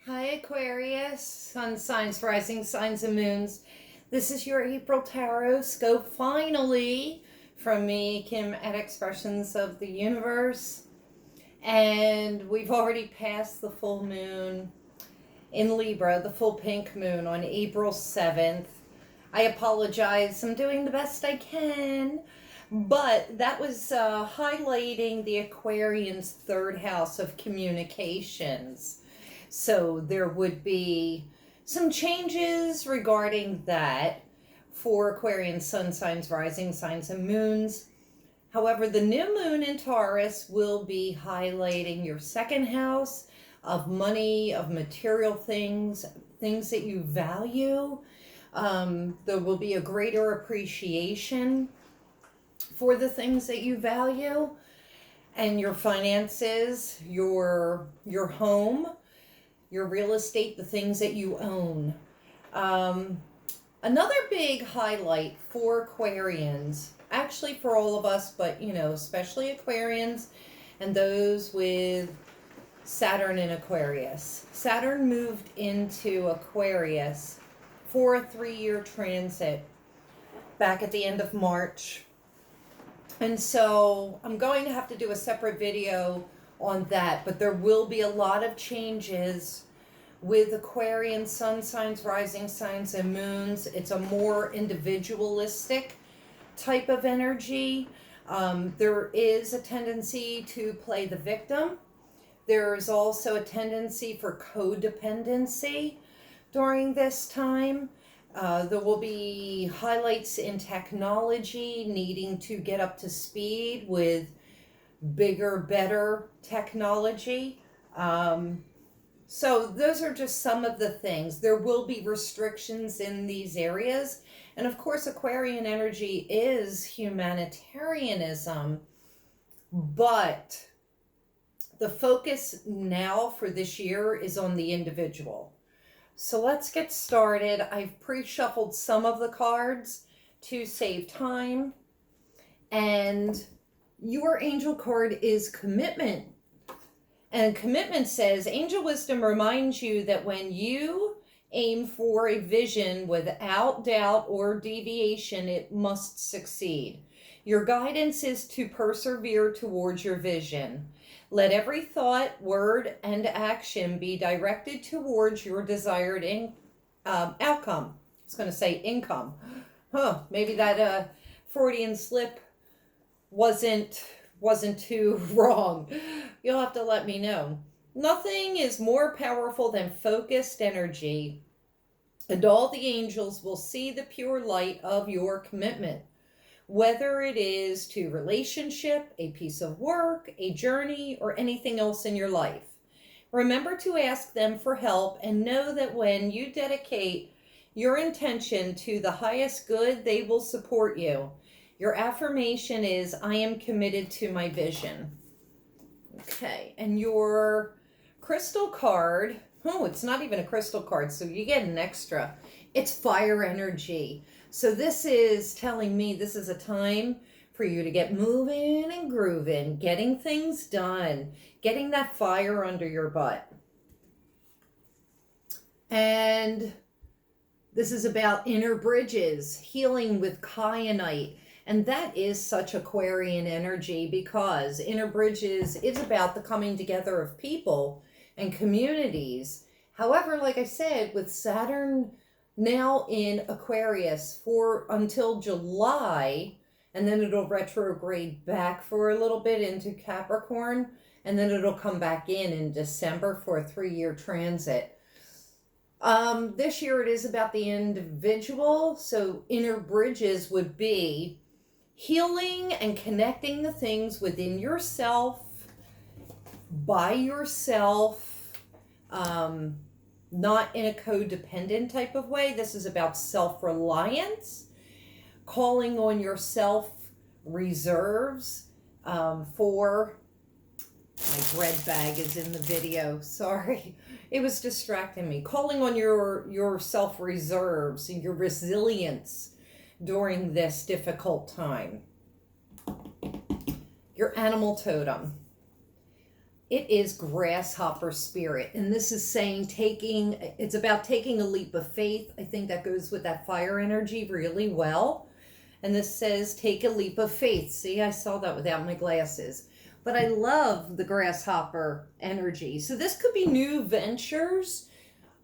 Hi Aquarius, sun signs, rising signs and moons. This is your April tarot scope finally from me, Kim, at Expressions of the Universe. And we've already passed the full moon in Libra, the full pink moon on April 7th. I apologize, I'm doing the best I can. But that was highlighting the Aquarian's third house of communications. So there would be some changes regarding that for Aquarian sun signs, rising signs, and moons. However, the new moon in Taurus will be highlighting your second house of money, of material things, things that you value. There will be a greater appreciation for the things that you value and your finances, your home, your real estate, the things that you own. Another big highlight for Aquarians, actually for all of us, but especially Aquarians and those with Saturn in Aquarius. Saturn moved into Aquarius for a 3-year transit back at the end of March. And so I'm going to have to do a separate video on that, but there will be a lot of changes with Aquarian sun signs, rising signs, and moons. It's a more individualistic type of energy. There is a tendency to play the victim. There is also a tendency for codependency during this time. There will be highlights in technology, needing to get up to speed with bigger, better technology. So those are just some of the things. There will be restrictions in these areas. And of course, Aquarian energy is humanitarianism, but the focus now for this year is on the individual. So let's get started. I've pre-shuffled some of the cards to save time. And your angel card is commitment. And commitment says, Angel Wisdom reminds you that when you aim for a vision without doubt or deviation, it must succeed. Your guidance is to persevere towards your vision. Let every thought, word, and action be directed towards your desired outcome. I was going to say income. Maybe that Freudian slip wasn't too wrong. You'll have to let me know. Nothing is more powerful than focused energy, and all the angels will see the pure light of your commitment, whether it is to relationship, a piece of work, a journey, or anything else in your life. Remember to ask them for help and know that when you dedicate your intention to the highest good, they will support you. Your affirmation is, I am committed to my vision. Okay, and your crystal card, it's not even a crystal card, so you get an extra. It's fire energy. So this is telling me this is a time for you to get moving and grooving, getting things done, getting that fire under your butt. And this is about inner bridges, healing with kyanite. And that is such Aquarian energy because inner bridges is about the coming together of people and communities. However, like I said, with Saturn now in Aquarius for until July, and then it'll retrograde back for a little bit into Capricorn, and then it'll come back in December for a 3-year transit. This year it is about the individual, so inner bridges would be healing and connecting the things within yourself, by yourself, not in a codependent type of way. This is about self-reliance, calling on your self-reserves for... My bread bag is in the video. Sorry. It was distracting me. Calling on your self-reserves and your resilience during this difficult time. Your animal totem. It is grasshopper spirit. And this is saying it's about taking a leap of faith. I think that goes with that fire energy really well. And this says take a leap of faith. See, I saw that without my glasses. But I love the grasshopper energy. So this could be new ventures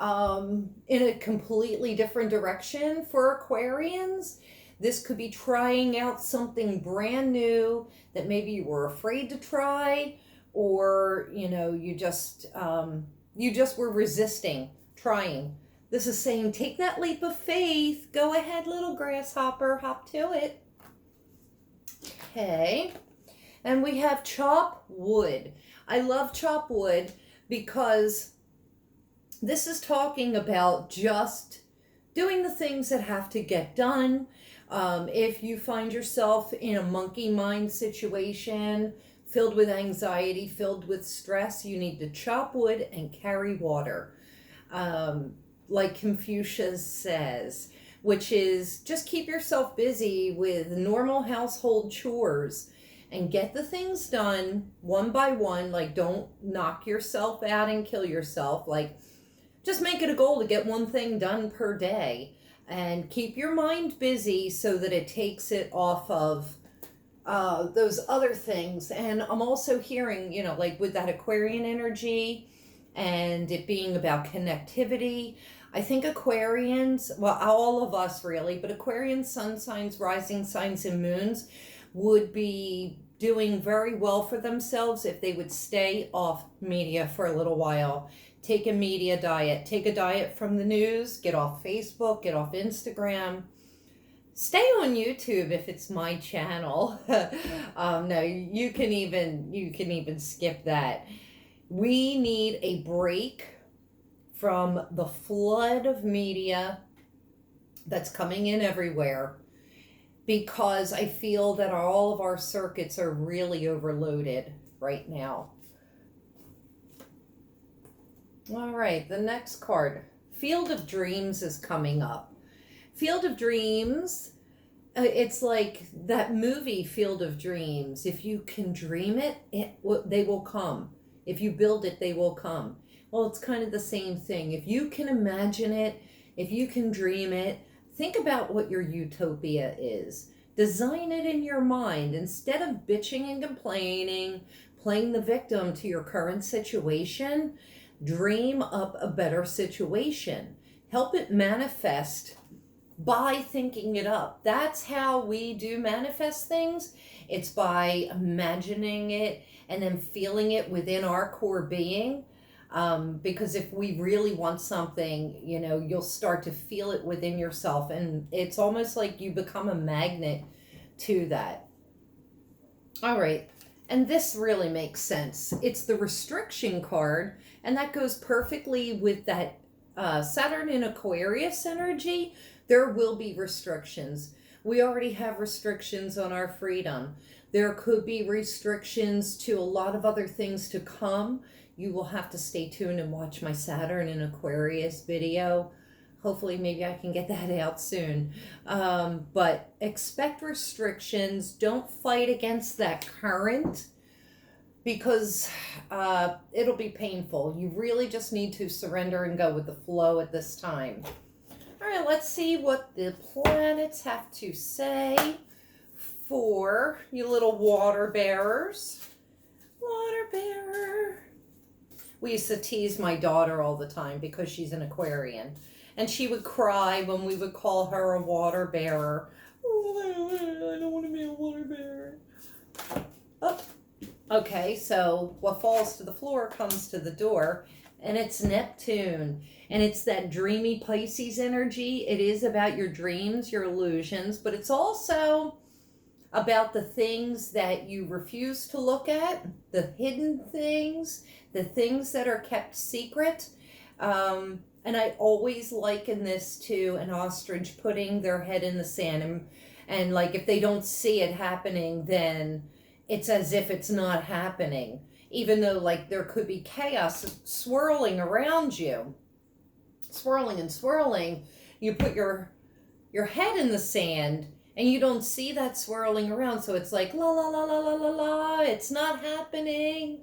in a completely different direction for Aquarians. This could be trying out something brand new that maybe you were afraid to try, or you just were resisting trying. This is saying take that leap of faith. Go ahead, little grasshopper, hop to it. Okay. And we have chop wood. I love chop wood because this is talking about just doing the things that have to get done. If you find yourself in a monkey mind situation, filled with anxiety, filled with stress, you need to chop wood and carry water. Like Confucius says, which is just keep yourself busy with normal household chores and get the things done one by one. Like, don't knock yourself out and kill yourself. Like, just make it a goal to get one thing done per day and keep your mind busy so that it takes it off of those other things. And I'm also hearing, like with that Aquarian energy and it being about connectivity, I think Aquarians, well, all of us really, but Aquarian sun signs, rising signs, and moons would be doing very well for themselves if they would stay off media for a little while. Take a media diet. Take a diet from the news. Get off Facebook. Get off Instagram. Stay on YouTube if it's my channel. No, you can even skip that. We need a break from the flood of media that's coming in everywhere, because I feel that all of our circuits are really overloaded right now. All right, the next card, Field of Dreams, is coming up. Field of Dreams, it's like that movie Field of Dreams. If you can dream it, they will come. If you build it, they will come. Well, it's kind of the same thing. If you can imagine it, if you can dream it, think about what your utopia is. Design it in your mind. Instead of bitching and complaining, playing the victim to your current situation, dream up a better situation. Help it manifest by thinking it up. That's how we do manifest things. It's by imagining it and then feeling it within our core being. Because if we really want something, you'll start to feel it within yourself, and it's almost like you become a magnet to that. All right. And this really makes sense. It's the restriction card, and that goes perfectly with that Saturn in Aquarius energy. There will be restrictions. We already have restrictions on our freedom. There could be restrictions to a lot of other things to come. You will have to stay tuned and watch my Saturn in Aquarius video. Hopefully, maybe I can get that out soon. But expect restrictions. Don't fight against that current, because it'll be painful. You really just need to surrender and go with the flow at this time. All right, let's see what the planets have to say for you little water bearers. Water bearer. We used to tease my daughter all the time because she's an Aquarian. And she would cry when we would call her a water bearer. Oh, I don't want to be a water bearer. Oh, okay, so what falls to the floor comes to the door, and it's Neptune. And it's that dreamy Pisces energy. It is about your dreams, your illusions, but it's also about the things that you refuse to look at, the hidden things, the things that are kept secret. And I always liken this to an ostrich putting their head in the sand. And like if they don't see it happening, then it's as if it's not happening. Even though like there could be chaos swirling around you. Swirling and swirling. You put your head in the sand and you don't see that swirling around. So it's like la la la la la la la. It's not happening.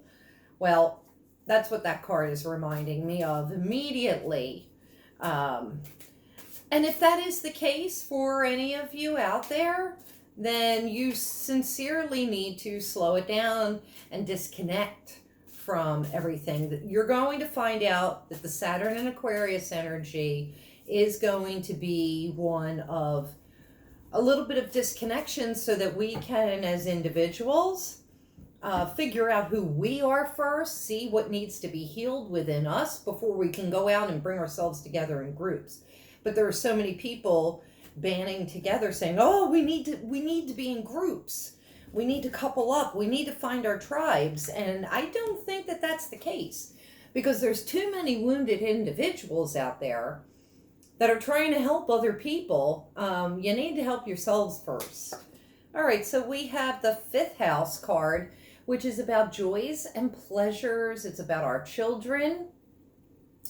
Well, that's what that card is reminding me of immediately. Um, and if that is the case for any of you out there, then you sincerely need to slow it down and disconnect from everything. You're going to find out that the Saturn and Aquarius energy is going to be one of a little bit of disconnection so that we can, as individuals, figure out who we are first, see what needs to be healed within us before we can go out and bring ourselves together in groups. But there are so many people banding together saying, oh, we need to be in groups. We need to couple up. We need to find our tribes. And I don't think that that's the case, because there's too many wounded individuals out there that are trying to help other people. You need to help yourselves first. All right, so we have the 5th house card, which is about joys and pleasures. It's about our children,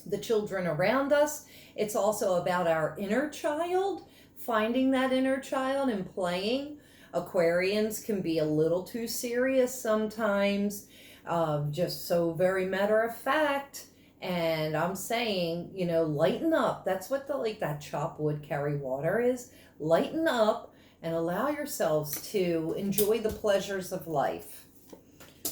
the children around us. It's also about our inner child, finding that inner child and playing. Aquarians can be a little too serious sometimes, just so very matter of fact. And I'm saying, lighten up. That's what that chop wood, carry water is. Lighten up and allow yourselves to enjoy the pleasures of life.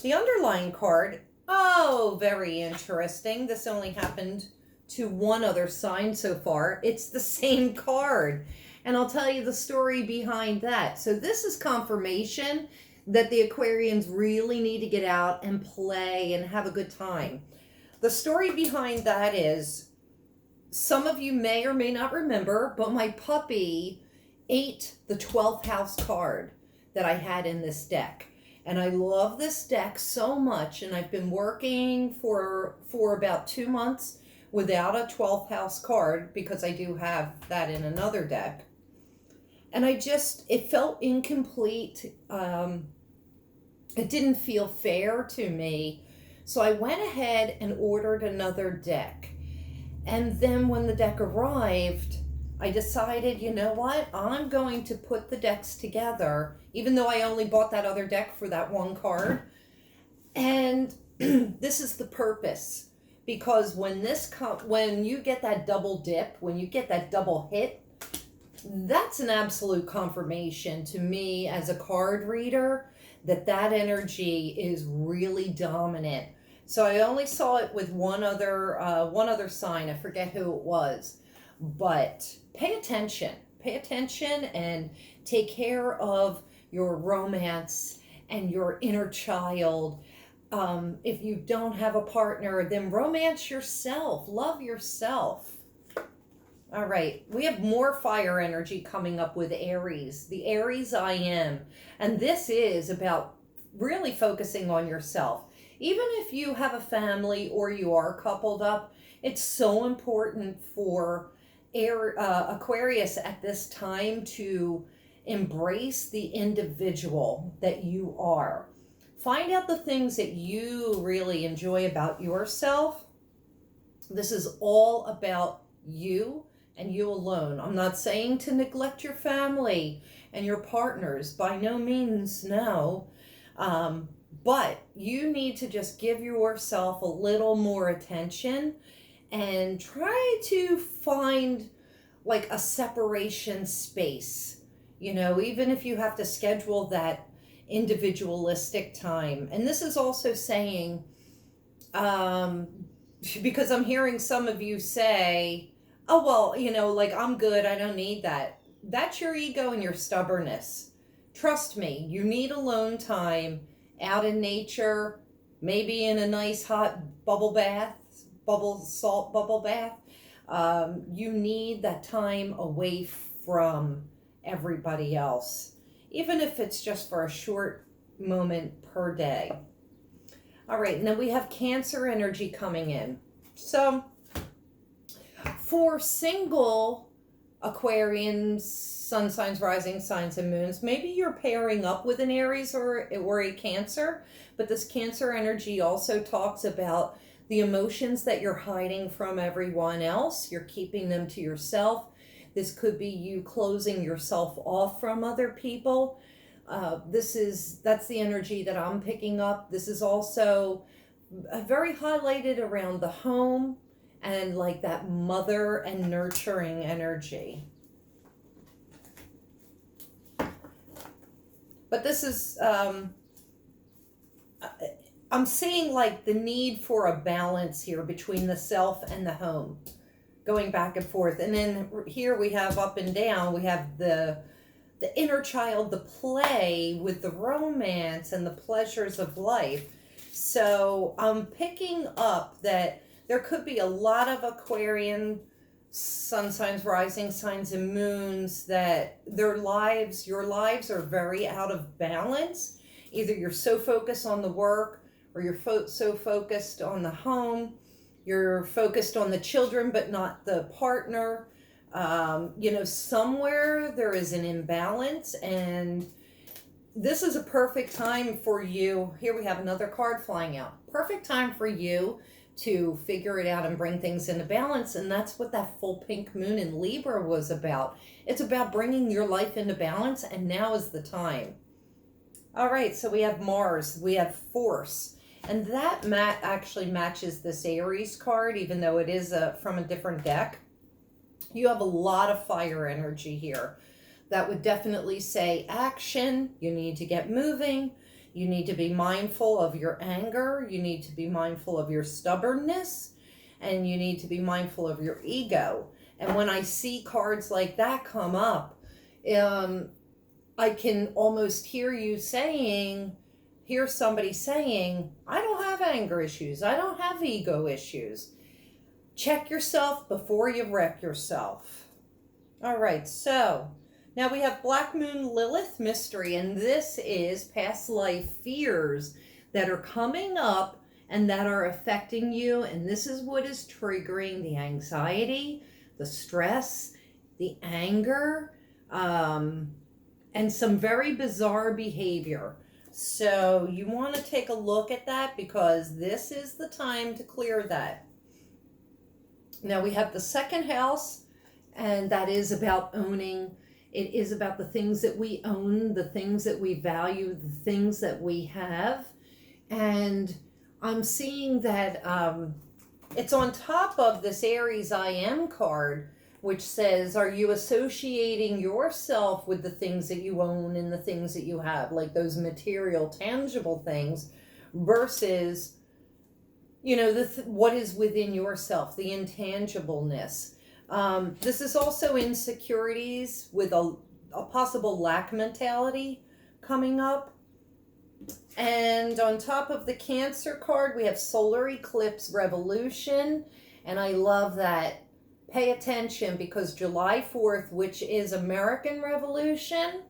The underlying card, oh, very interesting. This only happened to one other sign so far. It's the same card. And I'll tell you the story behind that. So this is confirmation that the Aquarians really need to get out and play and have a good time. The story behind that is, some of you may or may not remember, but my puppy ate the 12th house card that I had in this deck. And I love this deck so much, and I've been working for about 2 months without a 12th house card, because I do have that in another deck. And it felt incomplete. It didn't feel fair to me. So I went ahead and ordered another deck. And then when the deck arrived, I decided, you know what? I'm going to put the decks together, even though I only bought that other deck for that one card. And this is the purpose. Because when you get that double dip, when you get that double hit, that's an absolute confirmation to me as a card reader that energy is really dominant. So I only saw it with one other sign. I forget who it was. But pay attention and take care of your romance and your inner child. If you don't have a partner, then romance yourself, love yourself. All right, we have more fire energy coming up with Aries, the Aries I am. And this is about really focusing on yourself. Even if you have a family or you are coupled up, it's so important for Aquarius at this time to embrace the individual that you are. Find out the things that you really enjoy about yourself. This is all about you and you alone. I'm not saying to neglect your family and your partners, by no means, no. But you need to just give yourself a little more attention and try to find like a separation space, even if you have to schedule that individualistic time. And this is also saying, because I'm hearing some of you say, oh, well, I'm good, I don't need that. That's your ego and your stubbornness. Trust me, you need alone time out in nature, maybe in a nice hot salt bubble bath. You need that time away from everybody else, even if it's just for a short moment per day. All right, and then we have Cancer energy coming in. So for single Aquarians, sun signs, rising signs, and moons, maybe you're pairing up with an Aries or a Cancer, but this Cancer energy also talks about the emotions that you're hiding from everyone else. You're keeping them to yourself. This could be you closing yourself off from other people. That's the energy that I'm picking up. This is also very highlighted around the home and like that mother and nurturing energy. But this is, I'm seeing like the need for a balance here between the self and the home, going back and forth. And then here we have up and down, we have the inner child, the play with the romance and the pleasures of life. So I'm picking up that there could be a lot of Aquarian sun signs, rising signs, and moons that your lives are very out of balance. Either you're so focused on the work, or you're so focused on the home, you're focused on the children but not the partner. Somewhere there is an imbalance, and this is a perfect time for you. Here we have another card flying out. Perfect time for you to figure it out and bring things into balance. And that's what that full pink moon in Libra was about. It's about bringing your life into balance, and now is the time. All right, so we have Mars, we have force, and that actually matches this Aries card, even though it is from a different deck. You have a lot of fire energy here. That would definitely say action. You need to get moving. You need to be mindful of your anger. You need to be mindful of your stubbornness. And you need to be mindful of your ego. And when I see cards like that come up, I can almost hear somebody saying, I don't have anger issues. I don't have ego issues. Check yourself before you wreck yourself. All right, so now we have Black Moon Lilith Mystery, and this is past life fears that are coming up and that are affecting you. And this is what is triggering the anxiety, the stress, the anger, and some very bizarre behavior. So you want to take a look at that, because this is the time to clear that. Now we have the second house, and that is about owning. It is about the things that we own, the things that we value, the things that we have. And I'm seeing that it's on top of this Aries I Am card, which says, are you associating yourself with the things that you own and the things that you have, like those material, tangible things, versus, what is within yourself, the intangibleness. This is also insecurities with a possible lack mentality coming up. And on top of the Cancer card, we have solar eclipse revolution. And I love that. Pay attention, because July 4th, which is American Revolution,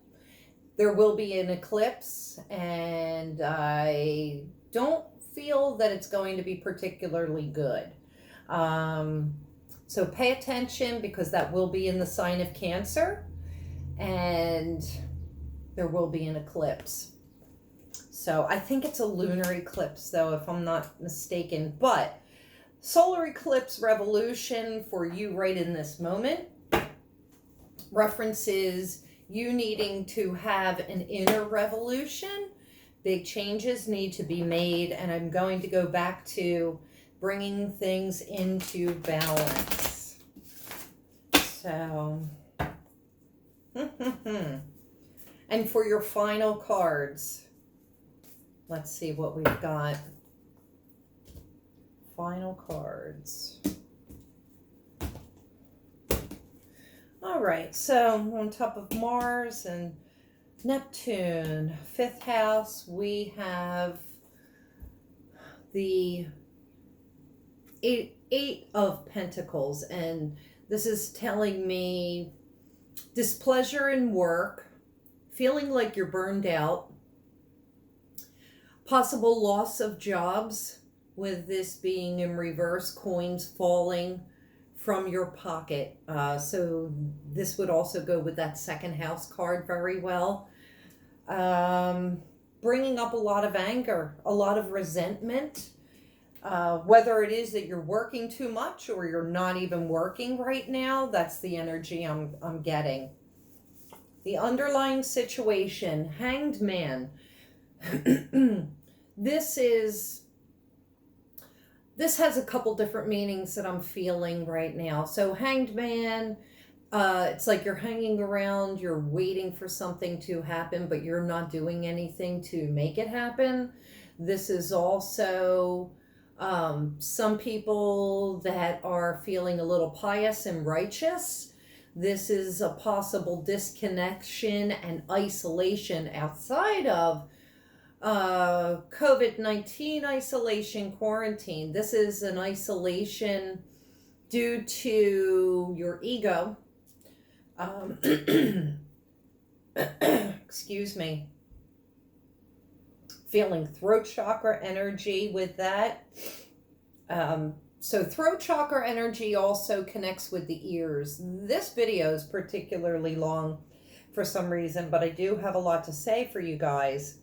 there will be an eclipse. And I don't feel that it's going to be particularly good. So pay attention, because that will be in the sign of Cancer, and there will be an eclipse. So I think it's a lunar eclipse, though, if I'm not mistaken. But solar eclipse revolution for you right in this moment references you needing to have an inner revolution. Big changes need to be made, and I'm going to go back to bringing things into balance. So, and for your final cards, let's see what we've got. Final cards. All right, so on top of Mars and Neptune, fifth house, we have the Eight of Pentacles, and this is telling me displeasure in work, feeling like you're burned out, possible loss of jobs, with this being in reverse, coins falling from your pocket. So this would also go with that second house card very well. Bringing up a lot of anger, a lot of resentment. Whether it is that you're working too much or you're not even working right now, that's the energy I'm getting. The underlying situation, Hanged Man. This is this has a couple different meanings that I'm feeling right now. So Hanged Man, it's like you're hanging around, you're waiting for something to happen, but you're not doing anything to make it happen. This is also some people that are feeling a little pious and righteous. This is a possible disconnection and isolation outside of COVID-19 isolation, quarantine. This is an isolation due to your ego. Excuse me. Feeling throat chakra energy with that. So throat chakra energy also connects with the ears. This video is particularly long for some reason, but I do have a lot to say for you guys.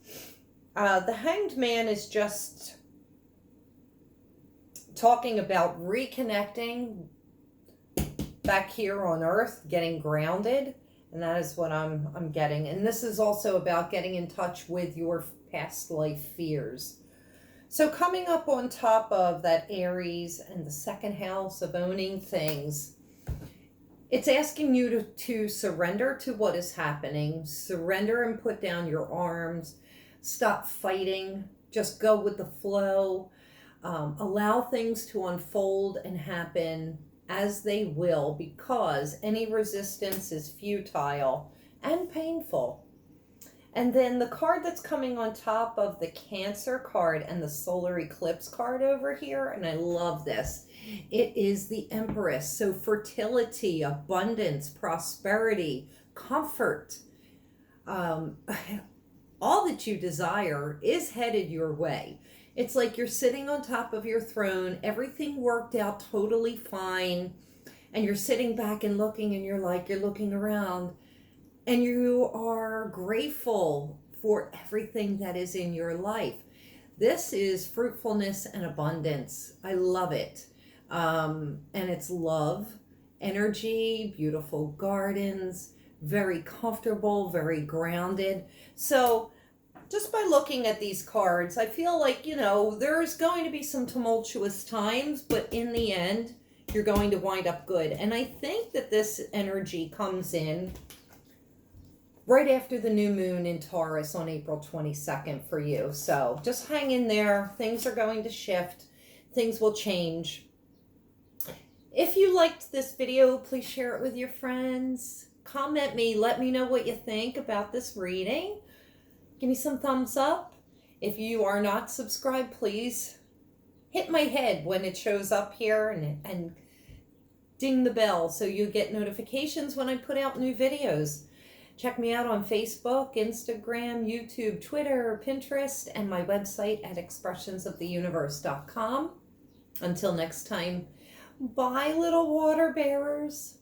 The Hanged Man is just talking about reconnecting back here on Earth, getting grounded, and that is what I'm getting. And this is also about getting in touch with your past life fears. So coming up on top of that Aries and the second house of owning things, it's asking you to surrender to what is happening, surrender and put down your arms, stop fighting, just go with the flow, allow things to unfold and happen as they will, because any resistance is futile and painful. And then the card that's coming on top of the Cancer card and the solar eclipse card over here, and I love this, it is the Empress. So fertility, abundance, prosperity, comfort, all that you desire is headed your way. It's like you're sitting on top of your throne, everything worked out totally fine, and you're sitting back and looking, and you're looking around, and you are grateful for everything that is in your life. This is fruitfulness and abundance. I love it. And it's love, energy, beautiful gardens, very comfortable, very grounded. So just by looking at these cards, I feel like, there's going to be some tumultuous times, but in the end, you're going to wind up good. And I think that this energy comes in right after the new moon in Taurus on April 22nd for you. So just hang in there. Things are going to shift. Things will change. If you liked this video, please share it with your friends. Comment me. Let me know what you think about this reading. Give me some thumbs up. If you are not subscribed, please hit my head when it shows up here and ding the bell so you get notifications when I put out new videos. Check me out on Facebook, Instagram, YouTube, Twitter, Pinterest, and my website at expressionsoftheuniverse.com. Until next time, bye, little water bearers.